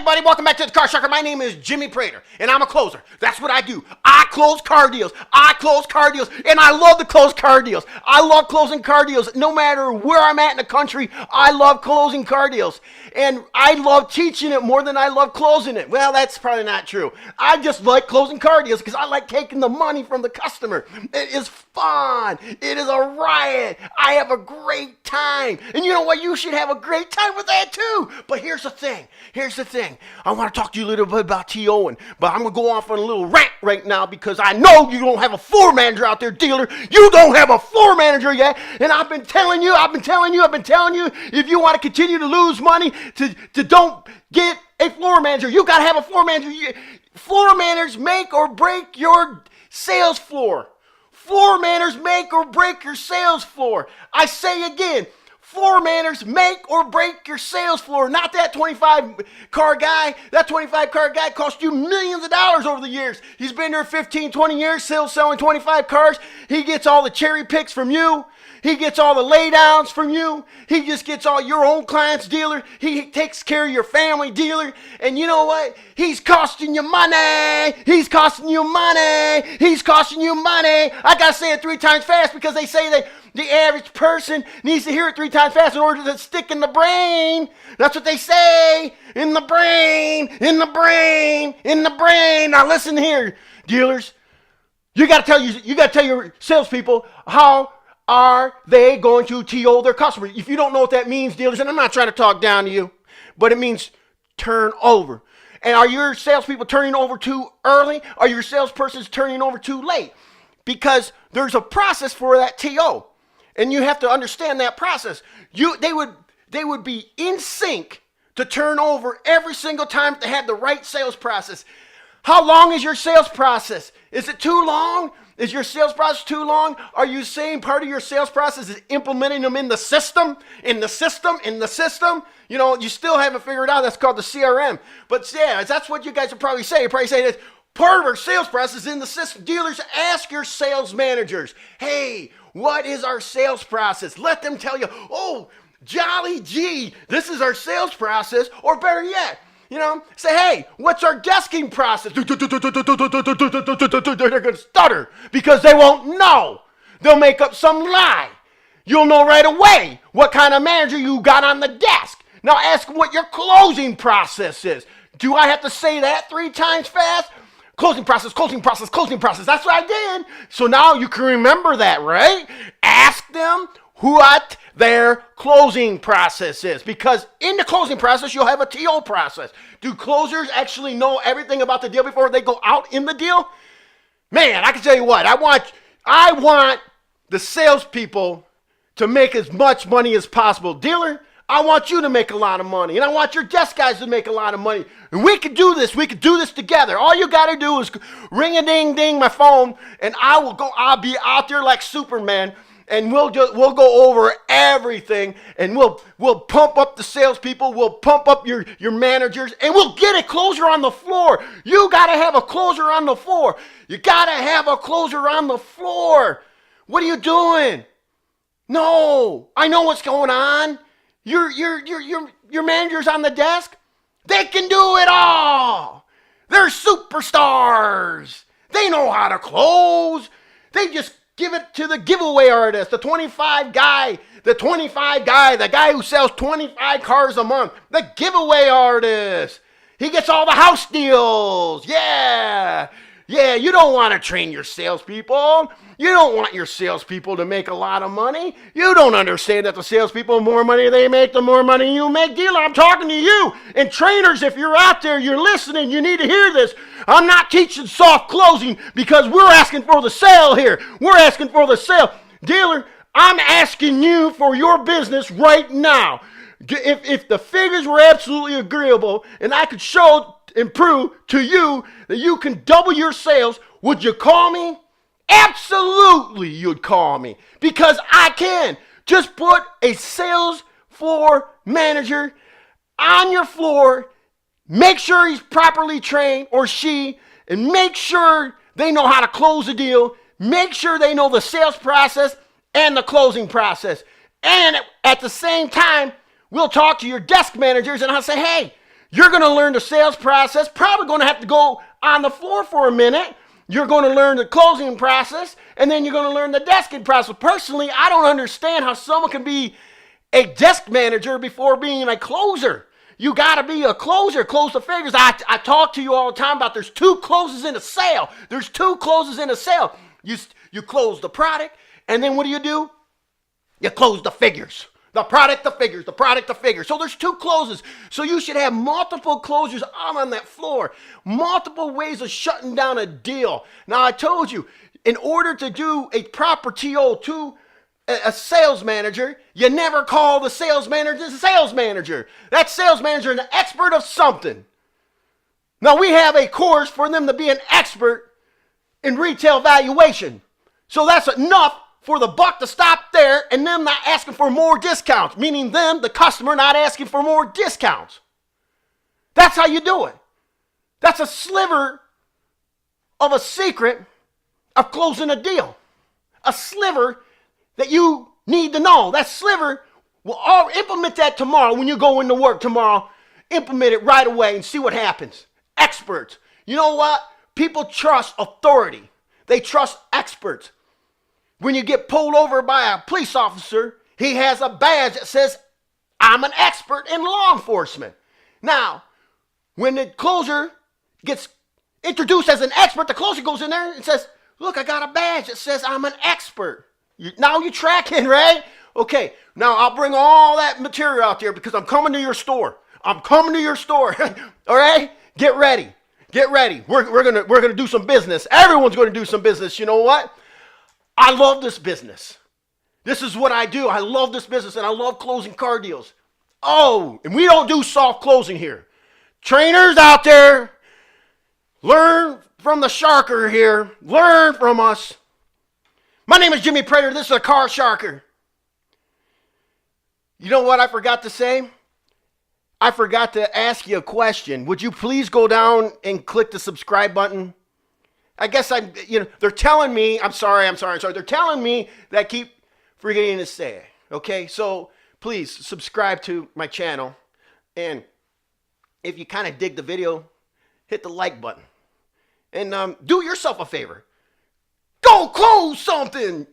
everybody? Welcome back to the Car Shocker. My name is Jimmy Prater, and I'm a closer. That's what I do. I close car deals. And I love to close car deals. I love closing car deals. No matter where I'm at in the country, I love closing car deals. And I love teaching it more than I love closing it. Well, that's probably not true. I just like closing car deals because I like taking the money from the customer. It is fun. It is a riot. I have a great time. And you know what? You should have a great time with that too. But here's the thing. I want to talk to you a little bit about TOing, but I'm going to go off on a little rant right now because I know you don't have a floor manager out there, dealer. You don't have a floor manager yet. And I've been telling you, if you want to continue to lose money, to don't get a floor manager. You got to have a floor manager. Floor managers make or break your sales floor. Floor managers make or break your sales floor. I say again, floor managers make or break your sales floor. Not that 25-car guy. That 25-car guy cost you millions of dollars over the years. He's been there 15, 20 years, still selling 25 cars. He gets all the cherry picks from you. He gets all the laydowns from you. He just gets all your own clients, dealer. He takes care of your family, dealer. And you know what? He's costing you money. I got to say it 3 times fast because they say that the average person needs to hear it 3 times fast in order to stick in the brain. That's what they say. In the brain. Now listen here, dealers. You got to tell your salespeople how are they going to TO their customers. If you don't know what that means, dealers, and I'm not trying to talk down to you, but it means turn over. And are your salespeople turning over too early? Are your salespersons turning over too late? Because there's a process for that TO. And you have to understand that process. They would be in sync to turn over every single time they had the right sales process. How long is your sales process? Is it too long? Is your sales process too long? Are you saying part of your sales process is implementing them in the system? You know, you still haven't figured out. That's called the CRM. But yeah, that's what you guys would probably say. You're probably saying that part of our sales process is in the system. Dealers, ask your sales managers, hey, what is our sales process? Let them tell you, oh, jolly gee, this is our sales process. Or better yet, you know, say, hey, what's our desking process? They're going to stutter because they won't know. They'll make up some lie. You'll know right away what kind of manager you got on the desk. Now ask what your closing process is. Do I have to say that 3 times fast? Closing process. That's what I did. So now you can remember that, right? Ask them what their closing process is. Because in the closing process, you'll have a TO process. Do closers actually know everything about the deal before they go out in the deal? Man, I can tell you what, I want the salespeople to make as much money as possible. Dealer, I want you to make a lot of money. And I want your desk guys to make a lot of money. And we can do this. We can do this together. All you got to do is ring-a-ding-ding my phone, and I'll be out there like Superman. And we'll go over everything, and we'll pump up the salespeople, we'll pump up your managers, and we'll get a closer on the floor. You got to have a closer on the floor. What are you doing? No, I know what's going on. Your managers on the desk, they can do it all. They're superstars. They know how to close. They just give it to the giveaway artist, the 25 guy, the guy who sells 25 cars a month, the giveaway artist. He gets all the house deals. Yeah, you don't want to train your salespeople. You don't want your salespeople to make a lot of money. You don't understand that the salespeople, the more money they make, the more money you make. Dealer, I'm talking to you. And trainers, if you're out there, you're listening, you need to hear this. I'm not teaching soft closing because we're asking for the sale here. Dealer, I'm asking you for your business right now. If the figures were absolutely agreeable and I could show and prove to you that you can double your sales, would you call me? Absolutely, you'd call me because I can. Just put a sales floor manager on your floor, make sure he's properly trained or she, and make sure they know how to close a deal, make sure they know the sales process and the closing process. And at the same time, we'll talk to your desk managers and I'll say, hey, You're going to learn the sales process, probably going to have to go on the floor for a minute. You're going to learn the closing process, and then you're going to learn the desking process. Personally, I don't understand how someone can be a desk manager before being a closer. You got to be a closer, close the figures. I talk to you all the time about there's two closes in a sale. There's two closes in a sale. You close the product, and then what do? You close the figures. The product, the figures, the product, the figures. So there's two closes. So you should have multiple closers on that floor. Multiple ways of shutting down a deal. Now I told you, in order to do a proper TO to a sales manager, you never call the sales manager the sales manager. That sales manager is an expert of something. Now we have a course for them to be an expert in retail valuation. So that's enough for the buck to stop there and them not asking for more discounts, meaning them, the customer, not asking for more discounts. That's how you do it. That's a sliver of a secret of closing a deal. A sliver that you need to know. That sliver, will implement that tomorrow when you go into work tomorrow. Implement it right away and see what happens. Experts. You know what? People trust authority. They trust experts. When you get pulled over by a police officer, he has a badge that says, I'm an expert in law enforcement. Now, when the closer gets introduced as an expert, the closer goes in there and says, look, I got a badge that says I'm an expert. Now you're tracking, right? Okay, now I'll bring all that material out there because I'm coming to your store. I'm coming to your store. All right? Get ready. Get ready. We're gonna do some business. Everyone's gonna do some business. You know what? I love this business. This is what I do. I love this business, and I love closing car deals. Oh, and we don't do soft closing here. Trainers out there, learn from the sharker here. Learn from us. My name is Jimmy Prater. This is a car sharker. You know what I forgot to say? I forgot to ask you a question. Would you please go down and click the subscribe button? I guess they're telling me, I'm sorry. They're telling me that I keep forgetting to say it. Okay, so please subscribe to my channel. And if you kind of dig the video, hit the like button. And do yourself a favor. Go close something.